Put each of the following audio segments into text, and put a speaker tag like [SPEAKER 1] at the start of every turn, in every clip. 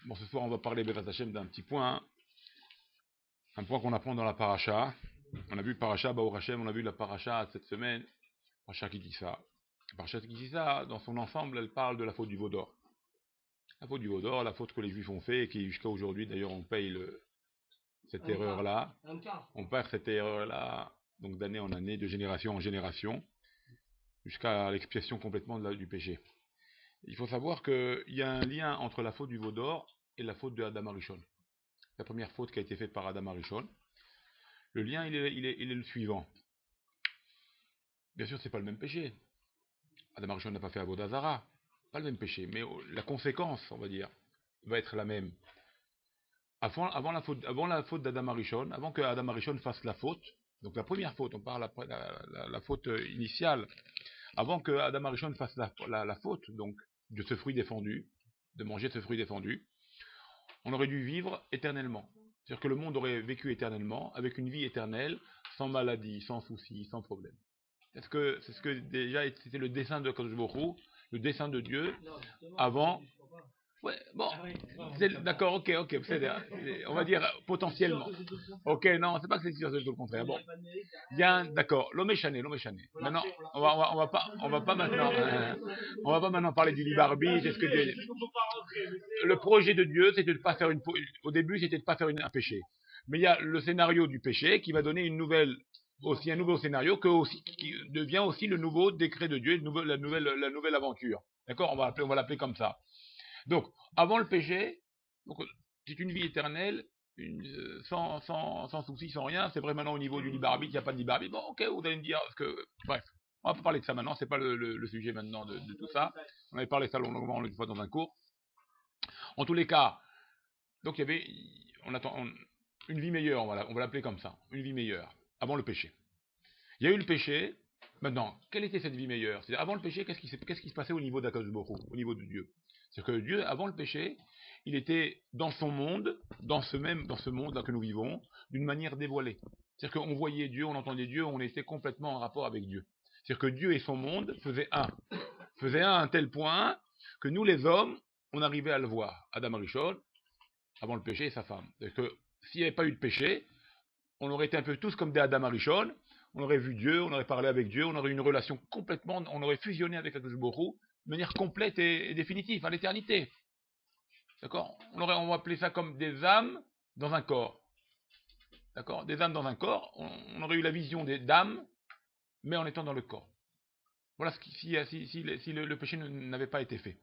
[SPEAKER 1] Bon, ce soir, on va parler, Bezrat Hashem, d'un petit point, un point qu'on apprend dans la paracha. On a vu paracha, Baor Hashem, on a vu la paracha cette semaine, paracha Kitissa. La paracha Kitissa, dans son ensemble, elle parle de la faute du veau d'or. La faute du veau d'or, la faute que les Juifs ont fait, et qui jusqu'à aujourd'hui, d'ailleurs, on paye cette erreur-là. On perd cette erreur-là, donc d'année en année, de génération en génération, jusqu'à l'expiation complètement du péché. Il faut savoir qu'il y a un lien entre la faute du veau d'or et la faute de Adam Arishon. La première faute qui a été faite par Adam Arishon. Le lien, il est le suivant. Bien sûr, c'est pas le même péché. Adam Arishon n'a pas fait Avodah Zarah. Pas le même péché, mais la conséquence, on va dire, va être la même. Avant la faute d'Adam Arishon, avant que Adam Arishon fasse la faute, donc la première faute, on parle après la faute initiale, avant que Adam Arishon fasse la faute, donc de ce fruit défendu, de manger ce fruit défendu, on aurait dû vivre éternellement. C'est-à-dire que le monde aurait vécu éternellement, avec une vie éternelle, sans maladie, sans soucis, sans problème. C'est ce que déjà c'était le dessein de Kadosh Baruch Hu, le dessein de Dieu, avant. Ouais, bon, d'accord, ok, on va dire potentiellement. Ok, non, c'est pas que c'est sûr, c'est tout le contraire. Bon, bien, d'accord, l'homme est chané. Maintenant, on va pas maintenant, on va pas maintenant parler du libre arbitre. Est-ce que le projet de Dieu, c'était de pas faire au début, c'était de pas faire un péché. Mais il y a le scénario du péché qui va donner un nouveau scénario qui devient aussi le nouveau décret de Dieu, la nouvelle aventure. D'accord, on va l'appeler comme ça. Donc, avant le péché, c'est une vie éternelle, sans souci, sans rien. C'est vrai maintenant au niveau du libre arbitre, il n'y a pas de libre arbitre. Bon, ok, vous allez me dire que, bref, on va pas parler de ça maintenant. C'est pas le sujet maintenant de tout ça. On avait parlé de ça longuement une fois dans un cours. En tous les cas, donc il y avait, une vie meilleure, on va l'appeler comme ça, une vie meilleure, avant le péché. Il y a eu le péché. Maintenant, quelle était cette vie meilleure? C'est-à-dire, avant le péché, qu'est-ce qui se passait au niveau d'Akadosh Baruch Hu, au niveau de Dieu? C'est-à-dire que Dieu, avant le péché, il était dans son monde, dans ce monde que nous vivons, d'une manière dévoilée. C'est-à-dire qu'on voyait Dieu, on entendait Dieu, on était complètement en rapport avec Dieu. C'est-à-dire que Dieu et son monde faisaient un à un tel point que nous, les hommes, on arrivait à le voir. Adam Arishon, avant le péché, et sa femme. C'est-à-dire que s'il n'y avait pas eu de péché, on aurait été un peu tous comme des Adam Arishon, on aurait vu Dieu, on aurait parlé avec Dieu, on aurait eu une relation complètement, on aurait fusionné avec Akadosh Baruch Hu de manière complète et définitive, à l'éternité. D'accord? On va appeler ça comme des âmes dans un corps. D'accord? Des âmes dans un corps, on aurait eu la vision d'âmes, mais en étant dans le corps. Voilà si le péché n'avait pas été fait.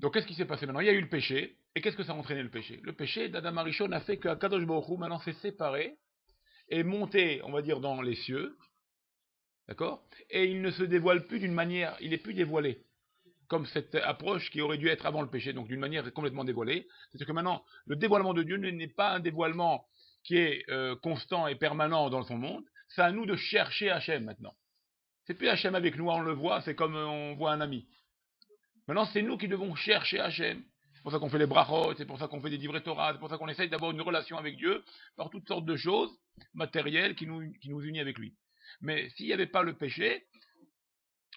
[SPEAKER 1] Donc qu'est-ce qui s'est passé maintenant? Il y a eu le péché, et qu'est-ce que ça a entraîné le péché? Le péché d'Adam Arishon a fait que Kadosh Baruch Hu maintenant s'est séparé et monté, on va dire, dans les cieux, d'accord? Et il ne se dévoile plus d'une manière, il n'est plus dévoilé, comme cette approche qui aurait dû être avant le péché, donc d'une manière complètement dévoilée. C'est-à-dire que maintenant, le dévoilement de Dieu n'est pas un dévoilement qui est constant et permanent dans son monde, c'est à nous de chercher Hachem maintenant. C'est plus Hachem avec nous, on le voit, c'est comme on voit un ami. Maintenant, c'est nous qui devons chercher Hachem. C'est pour ça qu'on fait les brachot, c'est pour ça qu'on fait des divrei Torah, c'est pour ça qu'on essaye d'avoir une relation avec Dieu par toutes sortes de choses matérielles qui nous unissent avec lui. Mais s'il n'y avait pas le péché,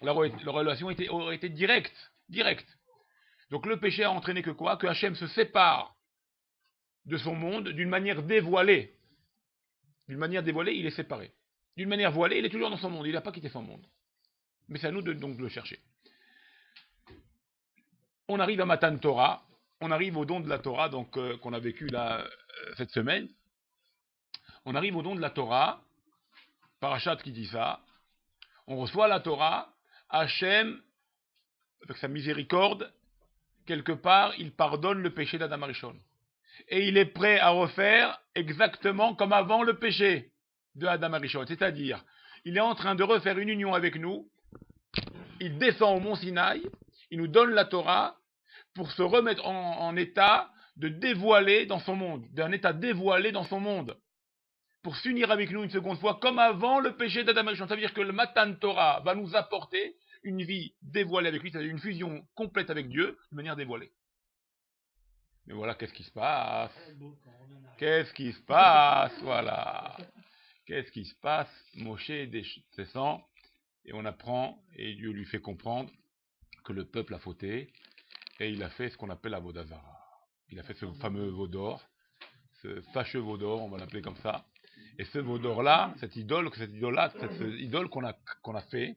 [SPEAKER 1] la relation aurait été directe. Donc le péché a entraîné que quoi? Que Hachem se sépare de son monde d'une manière dévoilée. D'une manière dévoilée, il est séparé. D'une manière voilée, il est toujours dans son monde, il n'a pas quitté son monde. Mais c'est à nous donc de le chercher. On arrive à Matan Torah, on arrive au don de la Torah, donc qu'on a vécu là cette semaine. On arrive au don de la Torah, Parashat qui dit ça. On reçoit la Torah, Hachem, avec sa miséricorde, quelque part, il pardonne le péché d'Adam Arishon. Et il est prêt à refaire exactement comme avant le péché de Adam Arishon. C'est-à-dire, il est en train de refaire une union avec nous, il descend au mont Sinaï, il nous donne la Torah pour se remettre en état de dévoiler dans son monde, d'un état dévoilé dans son monde, pour s'unir avec nous une seconde fois, comme avant le péché d'Adam Arishon. Ça veut dire que le Matan Torah va nous apporter une vie dévoilée avec lui, c'est-à-dire une fusion complète avec Dieu, de manière dévoilée. Mais voilà, qu'est-ce qui se passe? Voilà. Qu'est-ce qui se passe? Moshe descend, et on apprend, et Dieu lui fait comprendre que le peuple a fauté, et il a fait ce qu'on appelle la Vodazara. Il a fait ce fameux veau d'or, ce fâcheux veau d'or, on va l'appeler comme ça. Et ce veau d'or-là, cette idole qu'on a fait,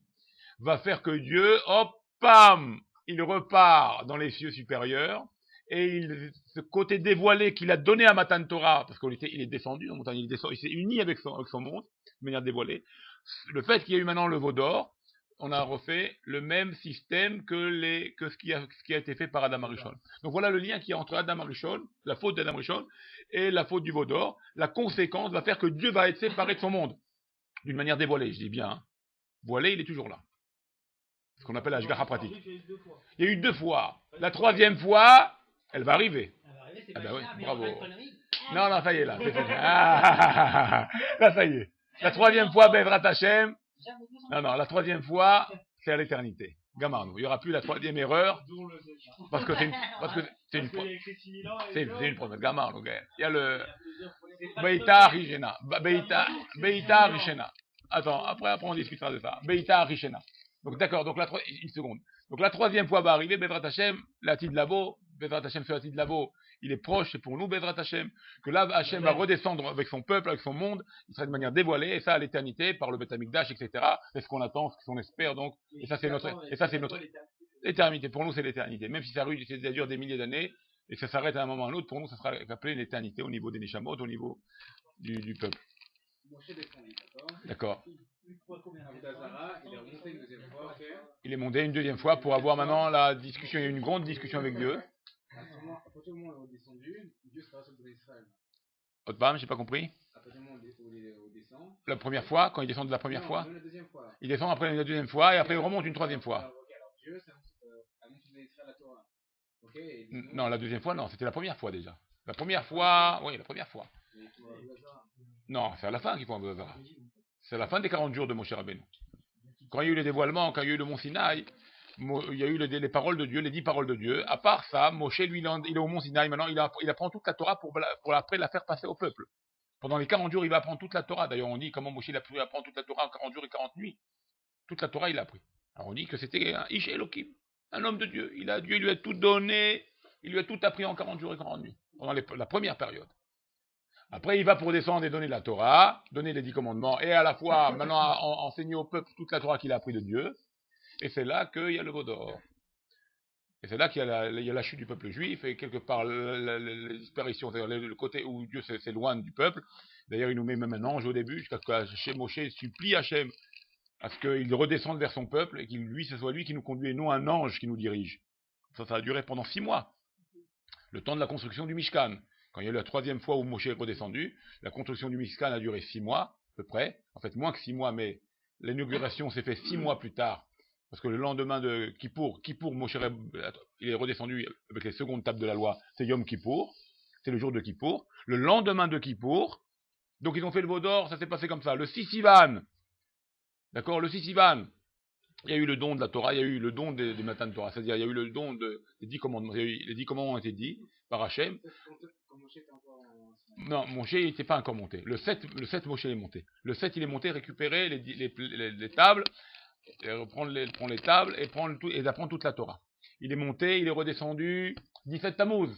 [SPEAKER 1] va faire que Dieu, hop, pam, il repart dans les cieux supérieurs, et ce côté dévoilé qu'il a donné à Matan Torah, parce il est descendu dans la montagne, il s'est uni avec son monde, de manière dévoilée. Le fait qu'il y ait eu maintenant le veau d'or, on a refait le même système que ce qui a été fait par Adam Arishon. Donc voilà le lien qu'il y a entre Adam Arishon, la faute d'Adam Arishon, et la faute du veau d'or. La conséquence va faire que Dieu va être séparé de son monde, d'une manière dévoilée, je dis bien. Hein. Voilé, il est toujours là. Ce qu'on appelle la Ashgacha pratique. Il y a eu 2 fois. La 3e fois, elle va arriver. Ah ben oui, bravo. Non, ça y est, là. Là, ça y est. La 3e fois, Bezrat Hashem. Non, la 3e fois, c'est à l'éternité. Gamarno. Il n'y aura plus la 3e erreur. Parce que c'est une promesse. Gamarno. Il y a le Beita Rishena. Beita Rishena. Attends, après on discutera de ça. Beita Rishena. Donc d'accord, une seconde. Donc la 3e fois va arriver, Bezrat Hashem, la Tid Lavo, Bezrat Hashem sur la Tid Lavo, il est proche, c'est pour nous, Bezrat Hashem, que là, Hashem va redescendre avec son peuple, avec son monde, il sera de manière dévoilée, et ça à l'éternité, par le Beth Amikdash, etc. C'est ce qu'on attend, ce qu'on espère, donc, et ça c'est notre éternité. Pour nous, c'est l'éternité. Même si ça dure des milliers d'années, et ça s'arrête à un moment ou à un autre, pour nous, ça sera appelé l'éternité au niveau des Neshamot, au niveau du peuple. D'accord. Il est monté une 2e fois pour avoir maintenant la discussion. Il y a eu une grande discussion avec Dieu. Autre bam, j'ai pas compris. La première fois, quand il descend de la première fois, il descend après la 2e fois et après il remonte une 3e fois. Non, la 2e fois, non, c'était la première fois déjà. La première fois, oui, la première fois. Non, c'est à la fin qu'il faut un Vodazara. C'est à la fin des 40 jours de Moshe Rabbeinu. Quand il y a eu le dévoilement, quand il y a eu le mont Sinaï, il y a eu les paroles de Dieu, les 10 paroles de Dieu. À part ça, Moshe, lui, il est au mont Sinaï. Maintenant, il apprend toute la Torah pour après la faire passer au peuple. Pendant les 40 jours, il va apprendre toute la Torah. D'ailleurs, on dit comment Moshe il a pu apprendre toute la Torah en 40 jours et 40 nuits. Toute la Torah, il a appris. Alors on dit que c'était un Ish Elohim, un homme de Dieu. Dieu lui a tout donné, il lui a tout appris en 40 jours et 40 nuits, pendant la première période. Après, il va pour descendre et donner la Torah, donner les 10 commandements, et à la fois, maintenant, enseigner au peuple toute la Torah qu'il a appris de Dieu. Et c'est là qu'il y a le veau d'or. Et c'est là qu'il y a la chute du peuple juif, et quelque part, la disparition, c'est-à-dire le côté où Dieu s'éloigne du peuple. D'ailleurs, il nous met même un ange au début, jusqu'à ce que Moshe supplie Hachem à ce qu'il redescende vers son peuple, et ce soit lui qui nous conduit, et non un ange qui nous dirige. Ça a duré pendant 6 mois. Le temps de la construction du Mishkan. Quand il y a eu la 3e fois où Moshe est redescendu, la construction du Mishkan a duré 6 mois, à peu près. En fait, moins que 6 mois, mais l'inauguration s'est faite 6 mois plus tard. Parce que le lendemain de Kippour, Moshe il est redescendu avec les secondes tables de la loi, c'est Yom Kippour, c'est le jour de Kippour. Le lendemain de Kippour, donc ils ont fait le veau d'or, ça s'est passé comme ça. Le 6 Sivan, d'accord, le 6 Sivan, il y a eu le don de la Torah, il y a eu le don des Matan Torah, c'est-à-dire il y a eu le don des 10 commandements, les 10 commandements ont été dits par Hachem. Non, Moshe n'était pas encore monté. Le 7 Moshe est monté. Le 7 il est monté récupérer les tables, prendre les tables et apprendre toute la Torah. Il est monté, il est redescendu 17 Tammuz,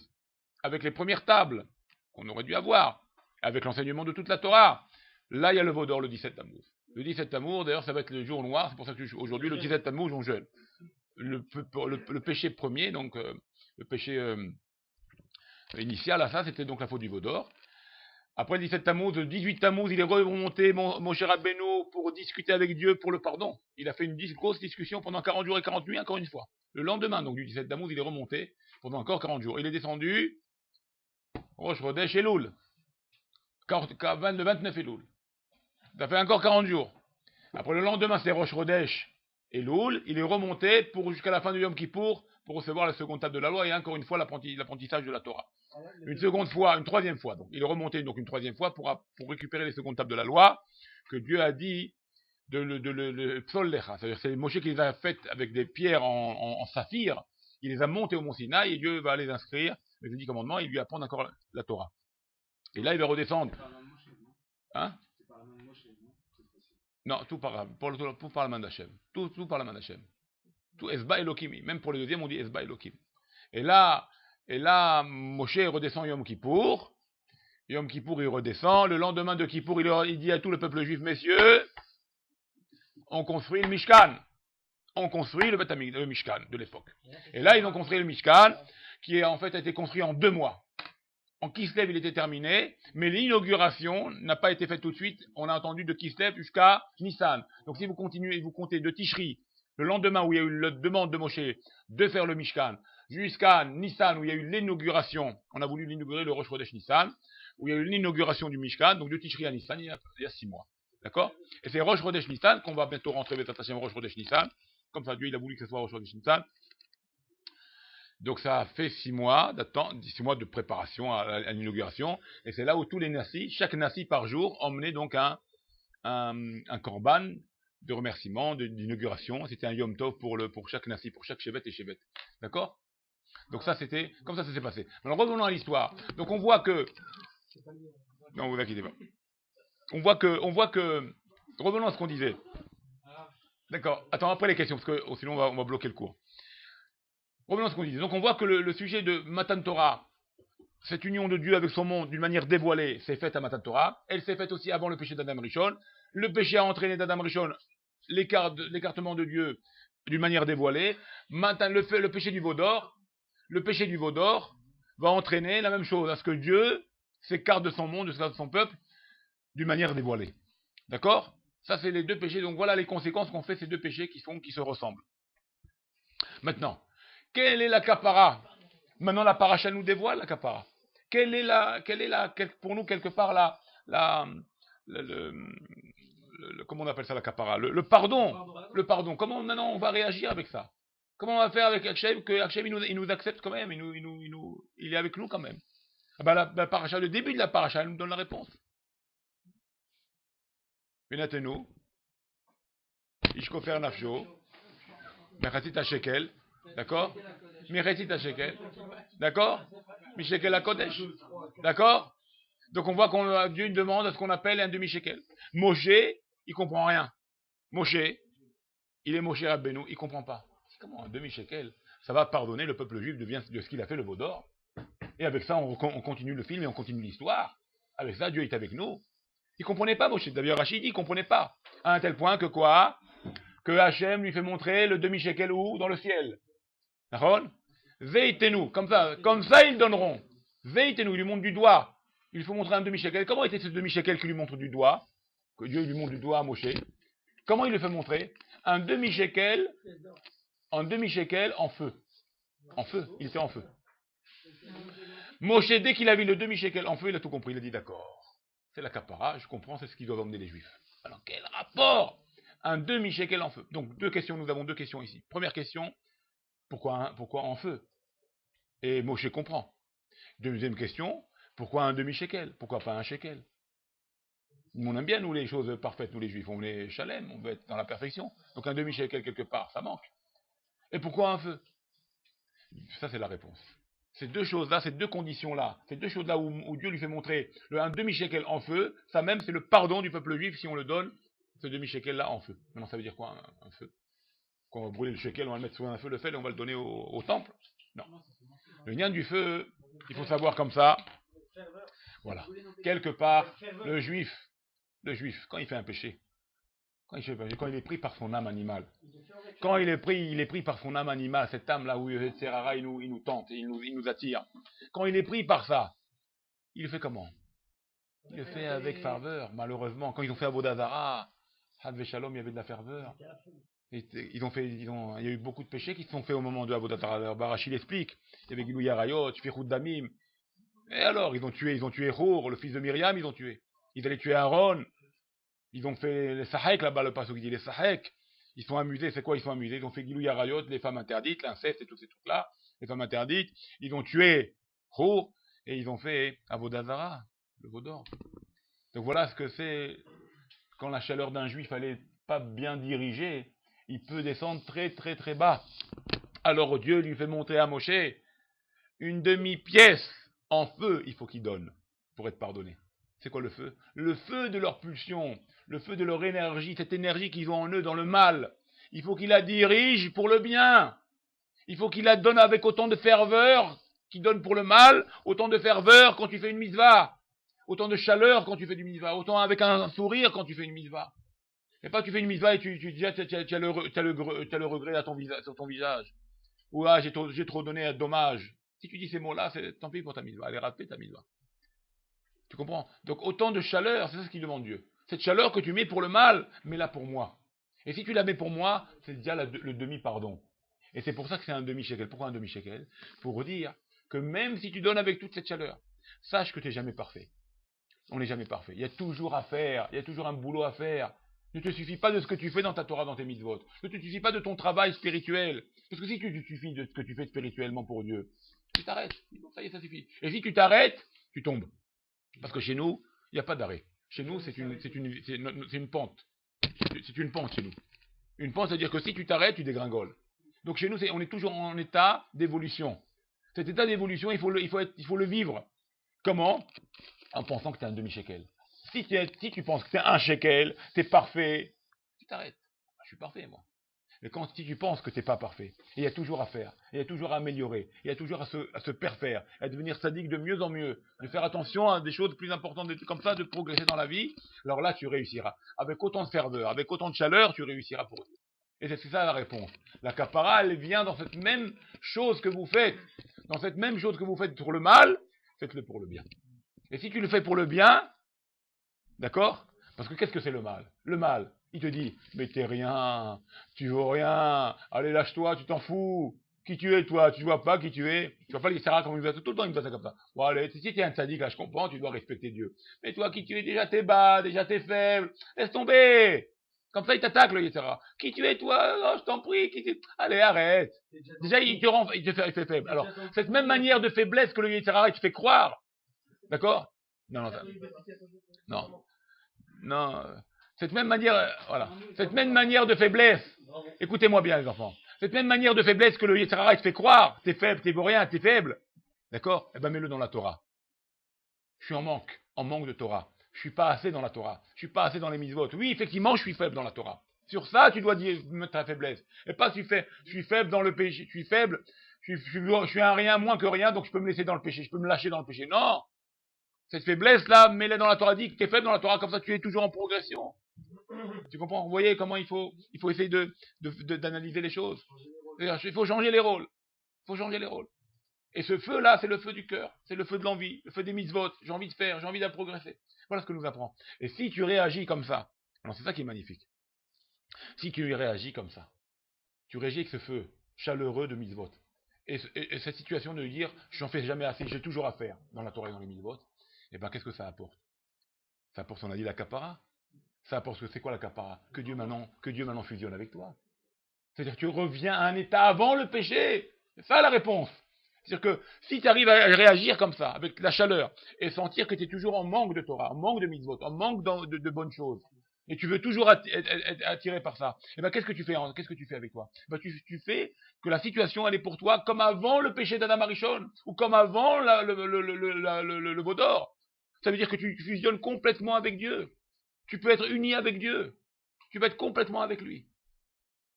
[SPEAKER 1] avec les premières tables qu'on aurait dû avoir, avec l'enseignement de toute la Torah. Là, il y a le veau d'or le 17 Tammuz. Le 17 Tammuz, d'ailleurs, ça va être le jour noir, c'est pour ça qu'aujourd'hui, le 17 Tammuz, on jeûne. Le péché premier, donc le péché initial à ça, c'était donc la faute du veau d'or. Après le 17 Tammuz, le 18 Tammuz, il est remonté, Moshe Rabbeinu, pour discuter avec Dieu pour le pardon. Il a fait une grosse discussion pendant 40 jours et 40 nuits, encore une fois. Le lendemain, donc du 17 Tammuz, il est remonté pendant encore 40 jours. Il est descendu, Rosh Chodesh Elul, le 29 Elul. Ça fait encore 40 jours. Après le lendemain, c'est Rosh Chodesh Elul. Il est remonté jusqu'à la fin du Yom Kippour pour recevoir la seconde table de la loi et encore une fois l'apprentissage de la Torah. Une 3e fois. Donc, il est remonté donc une 3e fois pour récupérer les secondes tables de la loi que Dieu a dit de le psollecha. C'est-à-dire c'est Moshe qui les a faites avec des pierres en saphir. Il les a montées au mont Sinaï et Dieu va les inscrire avec les 10 commandements et il lui apprendre encore la Torah. Et là, il va redescendre. Hein? Non, tout par la main d'Hachem. Tout par la main d'Hachem. Tout Esba Elohim. Même pour les deuxièmes, on dit Esba Elohim. Et là, Moshe redescend Yom Kippour. Yom Kippour, il redescend. Le lendemain de Kippour, il dit à tout le peuple juif, messieurs, on construit le Mishkan. On construit le Mishkan de l'époque. Et là, ils ont construit le Mishkan, qui en fait a été construit en 2 mois. En Kislev, il était terminé, mais l'inauguration n'a pas été faite tout de suite. On a entendu de Kislev jusqu'à Nissan. Donc si vous continuez, vous comptez de Tishri, le lendemain où il y a eu la demande de Moshe de faire le Mishkan, jusqu'à Nissan où il y a eu l'inauguration, on a voulu l'inaugurer le Rosh Chodesh Nissan, où il y a eu l'inauguration du Mishkan, donc de Tishri à Nissan, il y a 6 mois. D'accord? Et c'est Rosh Chodesh Nissan qu'on va bientôt rentrer avec Hashem Rosh Chodesh Nissan. Comme ça, Dieu il a voulu que ce soit Rosh Chodesh Nissan. Donc ça a fait 6 mois d'attente, 6 mois de préparation à l'inauguration. Et c'est là où tous les nassis, chaque nassi par jour, emmenait donc un korban de remerciement, d'inauguration. C'était un Yom Tov pour chaque nassi, pour chaque chevet et chevet. D'accord? Donc ça c'était, comme ça s'est passé. Alors revenons à l'histoire. Donc on voit que, non vous inquiétez pas. On voit que, revenons à ce qu'on disait. D'accord. Attends, après les questions, parce que sinon on va bloquer le cours. Revenons à ce qu'on disait. Donc on voit que le sujet de Matan Torah, cette union de Dieu avec son monde d'une manière dévoilée, s'est faite à Matan Torah. Elle s'est faite aussi avant le péché d'Adam Rishon. Le péché a entraîné d'Adam Rishon l'écartement de Dieu d'une manière dévoilée. Maintenant, le péché du veau d'or, va entraîner la même chose, à ce que Dieu s'écarte de son monde, de son peuple, d'une manière dévoilée. D'accord? Ça, c'est les 2 péchés. Donc voilà les conséquences qu'ont fait ces 2 péchés qui se ressemblent. Maintenant, quelle est la kapara? Maintenant, la paracha nous dévoile la kapara. Quelle est pour nous, quelque part, comment on appelle ça la kapara? Le pardon. Le pardon. Comment maintenant on va réagir avec ça? Comment on va faire avec Hachem, que Hachem il nous accepte quand même, il est avec nous quand même? Ah ben la paracha, le début de la paracha, elle nous donne la réponse. Benatenu, Ishkofer Nafsho, Mechatit HaShekel, d'accord? Mechatit HaShekel, d'accord? Mishekel HaKodesh, d'accord? Donc on voit qu'on Dieu demande à ce qu'on appelle un demi-shekel. Moshe, il comprend rien. Moshe, il est Moshe Rabbeinu, il comprend pas. Comment un demi-shekel? Ça va pardonner le peuple juif de ce qu'il a fait, le veau d'or. Et avec ça, on continue le film et on continue l'histoire. Avec ça, Dieu est avec nous. Il comprenait pas Moshe. D'ailleurs, Rachid dit, il comprenait pas. À un tel point que quoi? Que Hachem lui fait montrer le demi-shekel où? Dans le ciel. D'accord? Veitenu. Comme ça ils donneront. Veitenu, il lui montre du doigt. Il lui faut montrer un demi-shekel. Comment était ce demi-shekel qui lui montre du doigt? Que Dieu lui montre du doigt à Moshe. Comment il le fait montrer? Un demi-shekel en feu. En feu, il était en feu. Moshe, dès qu'il a vu le demi-shekel en feu, il a tout compris. Il a dit d'accord. C'est la kapara, je comprends, c'est ce qu'ils doivent emmener les juifs. Alors quel rapport? Un demi-shekel en feu. Donc nous avons 2 questions ici. Première question, pourquoi en feu? Et Moshe comprend. Deuxième question, pourquoi un demi-shekel? Pourquoi pas un shekel? On aime bien, nous, les choses parfaites, nous les juifs. On est chalem, on veut être dans la perfection. Donc un demi-shekel quelque part, ça manque. Et pourquoi un feu? Ça, c'est la réponse. Ces 2 choses-là, ces 2 conditions-là, ces 2 choses-là où Dieu lui fait montrer un demi-shekel en feu, ça même, c'est le pardon du peuple juif si on le donne, ce demi-shekel-là en feu. Maintenant, ça veut dire quoi, un feu? Quand on va brûler le shekel, on va le mettre sous un feu, le fait, et on va le donner au temple? Non. Le lien du feu, il faut savoir comme ça. Voilà. Quelque part, le juif, quand il fait un péché, quand il est pris par son âme animale, quand il est pris par son ame animale, cette âme-là où Serara, il nous tente, il nous attire. Quand il est pris par ça, il le fait comment? Il le fait avec ferveur. Malheureusement, quand ils ont fait Avodah Zarah, Had Shalom, il y avait de la ferveur. Il y a eu beaucoup de péchés qui se sont faits au moment de Avodah Zarah. Barachi l'explique. Il y avait Gilou Yarayot, Fichut Damim. Et alors, ils ont tué Hour, le fils de Myriam, ils ont tué. Ils allaient tuer Aaron. Ils ont fait les Sahek là-bas, le passage qui dit les Sahek. Ils sont amusés, c'est quoi ils sont amusés? Ils ont fait Gilou Yarayot, les femmes interdites, l'inceste et tous ces trucs-là, les femmes interdites. Ils ont tué Hour et ils ont fait Avodah Zarah, le veau d'or. Donc voilà ce que c'est quand la chaleur d'un juif elle est pas bien dirigée, il peut descendre très très très bas. Alors Dieu lui fait monter à Moshe une demi-pièce en feu, il faut qu'il donne pour être pardonné. C'est quoi le feu? Le feu de leur pulsion, le feu de leur énergie, cette énergie qu'ils ont en eux dans le mal. Il faut qu'ils la dirigent pour le bien. Il faut qu'il la donne avec autant de ferveur qu'il donne pour le mal, autant de ferveur quand tu fais une mitzvah, autant de chaleur quand tu fais du mitzvah, autant avec un sourire quand tu fais une mitzvah. Et pas tu fais une mitzvah et tu dis, tu as le regret à sur ton visage. Ou ah, j'ai trop donné, dommage. Si tu dis ces mots-là, tant pis pour ta mitzvah, elle est ratée ta mitzvah. Tu comprends? Donc autant de chaleur, c'est ça ce qu'il demande Dieu. Cette chaleur que tu mets pour le mal, mets-la pour moi. Et si tu la mets pour moi, c'est déjà le demi-pardon. Et c'est pour ça que c'est un demi-shekel. Pourquoi un demi-shekel? Pour dire que même si tu donnes avec toute cette chaleur, sache que tu n'es jamais parfait. On n'est jamais parfait. Il y a toujours à faire, il y a toujours un boulot à faire. Ne te suffit pas de ce que tu fais dans ta Torah, dans tes mitzvot. Ne te suffit pas de ton travail spirituel. Parce que si tu te suffis de ce que tu fais spirituellement pour Dieu, tu t'arrêtes. Ça y est, ça suffit. Et si tu t'arrêtes, tu tombes. Parce que chez nous, il n'y a pas d'arrêt. Chez nous, c'est une pente. C'est une pente chez nous. Une pente, c'est-à-dire que si tu t'arrêtes, tu dégringoles. Donc chez nous, on est toujours en état d'évolution. Cet état d'évolution, il faut le vivre. Comment? En pensant que tu es un demi-shekel. Si tu penses que c'est un shekel, tu es parfait, tu t'arrêtes. Je suis parfait, moi. Mais si tu penses que tu n'es pas parfait, il y a toujours à faire, il y a toujours à améliorer, il y a toujours à se perfaire, à devenir sadique de mieux en mieux, de faire attention à des choses plus importantes, comme ça, de progresser dans la vie, alors là, tu réussiras. Avec autant de ferveur, avec autant de chaleur, tu réussiras pour Dieu. Et c'est ça la réponse. La kapara, elle vient dans cette même chose que vous faites. Dans cette même chose que vous faites pour le mal, faites-le pour le bien. Et si tu le fais pour le bien, d'accord? Parce que qu'est-ce que c'est le mal? Le mal, il te dit, mais t'es rien, tu vaux rien, allez lâche-toi, tu t'en fous. Qui tu es toi? Tu vois pas qui tu es? Tu vois pas l'Isra comme il va tout le temps, il me fait ça comme ça. Bon allez, si t'es un sadique, là je comprends, tu dois respecter Dieu. Mais toi qui tu es, déjà t'es bas, déjà t'es faible, laisse tomber. Comme ça il t'attaque le Isra. Qui tu es toi? Oh, je t'en prie, allez arrête. Déjà il te fait faible. Alors, cette même manière de faiblesse que le Isra, il te fait croire. D'accord? Non, non. Non, cette même manière, voilà, cette même manière de faiblesse, écoutez-moi bien les enfants, cette même manière de faiblesse que le Yetzirah te fait croire, t'es faible, t'es rien, t'es faible, d'accord? Eh ben mets-le dans la Torah. Je suis en manque de Torah. Je suis pas assez dans la Torah. Je suis pas assez dans les mitzvot. Oui, effectivement, je suis faible dans la Torah. Sur ça, tu dois dire mettre ta faiblesse. Et pas je suis faible dans le péché, je suis faible, je suis un rien, moins que rien, donc je peux me laisser dans le péché, je peux me lâcher dans le péché. Non! Cette faiblesse-là, mets-la dans la Torah, dit que tu es faible dans la Torah, comme ça tu es toujours en progression. Tu comprends? Vous voyez comment il faut essayer d'analyser les choses. Il faut changer les rôles. Il faut changer les rôles. Et ce feu-là, c'est le feu du cœur. C'est le feu de l'envie, le feu des mitzvot. J'ai envie de faire, j'ai envie de progresser. Voilà ce que nous apprend. Et si tu réagis comme ça, alors c'est ça qui est magnifique. Si tu réagis comme ça, tu réagis avec ce feu chaleureux de mitzvot. Et cette situation de dire, je n'en fais jamais assez, j'ai toujours à faire dans la Torah et dans les mitzvot, et bien qu'est-ce que ça apporte? Ça apporte, on a dit, la kapara. Ça apporte, c'est quoi la kapara? Que Dieu maintenant fusionne avec toi. C'est-à-dire que tu reviens à un état avant le péché. C'est ça la réponse. C'est-à-dire que si tu arrives à réagir comme ça, avec la chaleur, et sentir que tu es toujours en manque de Torah, en manque de mitzvot, en manque de bonnes choses, et tu veux toujours être attiré par ça, et ben qu'est-ce que tu fais avec toi? Ben, tu fais que la situation elle est pour toi comme avant le péché d'Adam Arishon, ou comme avant le veau d'or. Ça veut dire que tu fusionnes complètement avec Dieu. Tu peux être uni avec Dieu. Tu peux être complètement avec lui.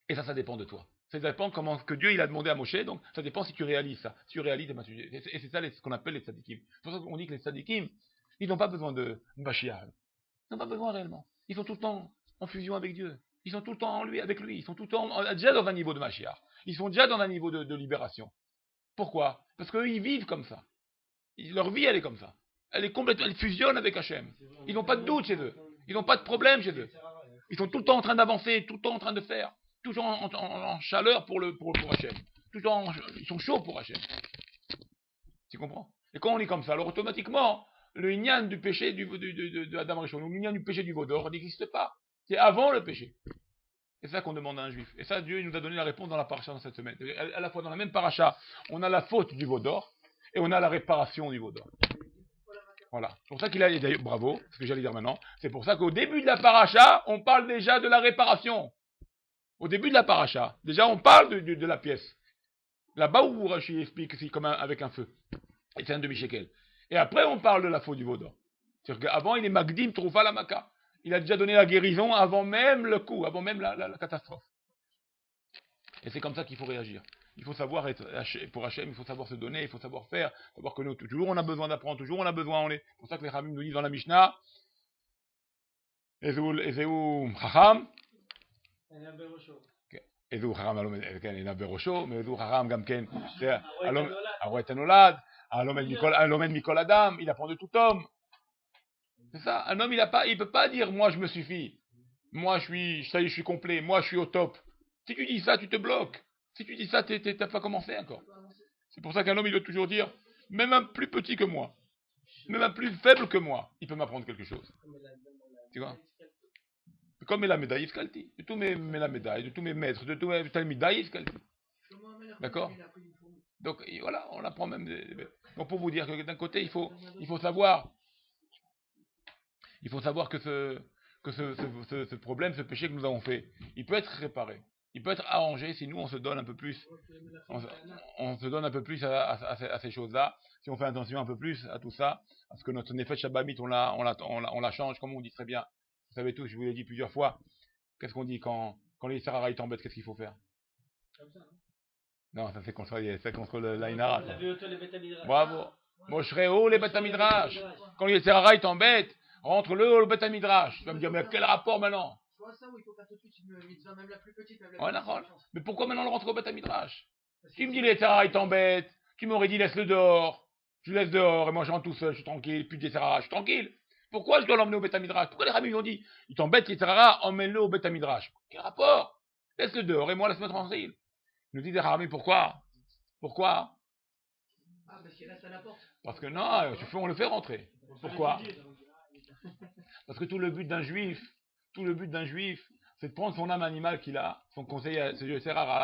[SPEAKER 1] Et ça dépend de toi. Ça dépend comment que Dieu il a demandé à Moshe, donc ça dépend si tu réalises ça. Si tu réalises, et c'est ça ce qu'on appelle les tzadikim. C'est pour ça qu'on dit que les tzadikim, ils n'ont pas besoin de Mashiach. Ils n'ont pas besoin réellement. Ils sont tout le temps en fusion avec Dieu. Ils sont tout le temps avec lui. Ils sont tout le temps déjà dans un niveau de Mashiach. Ils sont déjà dans un niveau de libération. Pourquoi? Parce qu'eux, ils vivent comme ça. Leur vie, elle est comme ça. Elle fusionne avec Hachem. Ils n'ont pas de doute chez eux. Ils n'ont pas de problème chez eux. Ils sont tout le temps en train d'avancer, tout le temps en train de faire. Toujours en chaleur pour Hachem. Ils sont chauds pour Hachem. Tu comprends? Et quand on est comme ça, alors automatiquement, le ignan du péché de Adam Rishon, ou l'ignan du péché du veau d'or n'existe pas. C'est avant le péché. C'est ça qu'on demande à un juif. Et ça, Dieu nous a donné la réponse dans la paracha dans cette semaine. À la fois dans la même paracha, on a la faute du veau d'or, et on a la réparation du veau d'or. Voilà. C'est pour ça qu'il a, d'ailleurs, bravo, ce que j'allais dire maintenant, c'est pour ça qu'au début de la paracha, on parle déjà de la réparation. Au début de la paracha, déjà on parle de la pièce. Là-bas où Rashi explique que c'est comme avec un feu. Et c'est un demi-shekel. Et après on parle de la faute du veau d'or. C'est-à-dire qu'avant il est Magdim Troufa la Maka. Il a déjà donné la guérison avant même le coup, avant même la catastrophe. Et c'est comme ça qu'il faut réagir. Il faut savoir être pour Hachem, il faut savoir se donner, il faut savoir faire, savoir que nous, toujours on a besoin d'apprendre, toujours on a besoin, on est. C'est pour ça que les Ramim nous disent dans la Mishnah, Ezeu Chacham, Ezeu Chacham Ena Berosho, mais Ezeu Chacham Gamken, c'est Aroet Anolad, Alomed Mikol Adam, il apprend de tout homme. C'est ça, un homme il peut pas dire moi je me suffis, moi ça y est, je suis complet, moi je suis au top. Si tu dis ça, tu te bloques. Si tu dis ça, t'as pas commencé encore. C'est pour ça qu'un homme il doit toujours dire, même un plus petit que moi, même un plus faible que moi, il peut m'apprendre quelque chose. Tu vois? Comme la médaille Iskalti, de tous mes la médaille, de tous mes maîtres, de tous mes talmidaï Iskalti. D'accord? Donc voilà, on apprend même donc pour vous dire que d'un côté, il faut savoir que ce problème, ce péché que nous avons fait, il peut être réparé. Il peut être arrangé si nous on se donne un peu plus, on se donne un peu plus à ces choses-là, si on fait attention un peu plus à tout ça, parce que notre Nefesh Shabamit, on la change, comme on dit très bien. Vous savez tous, je vous l'ai dit plusieurs fois, qu'est-ce qu'on dit quand les Sarara t'embêtent, qu'est-ce qu'il faut faire? Non, ça c'est contre l'Ainara. Bravo. Moshreo haut les Betamidrash. Quand les Sarara t'embêtent, rentre-le au Beth Midrash. Tu vas me dire, mais quel rapport maintenant? Ça où il faut faire tout de suite une mitzvah, même la plus petite, même la plus petite. Mais pourquoi maintenant le rentrer au Beth Midrash? Tu me dis, les Sarah, il t'embête. Tu m'aurais dit, laisse-le dehors. Je le laisse dehors et moi je rentre tout seul, je suis tranquille. Puis les Sarah, je suis tranquille. Pourquoi je dois l'emmener au Beth Midrash? Pourquoi les Ramis ont dit, il t'embête, les Sarah, emmène-le au Beth Midrash? Quel rapport? Laisse-le dehors et moi laisse-moi tranquille. Nous dit les Ramis, pourquoi? Pourquoi? Parce qu'il reste à la porte. Parce que non, on le fait rentrer. Pourquoi? Parce que tout le but d'un juif, c'est de prendre son âme animale qu'il a, son conseil,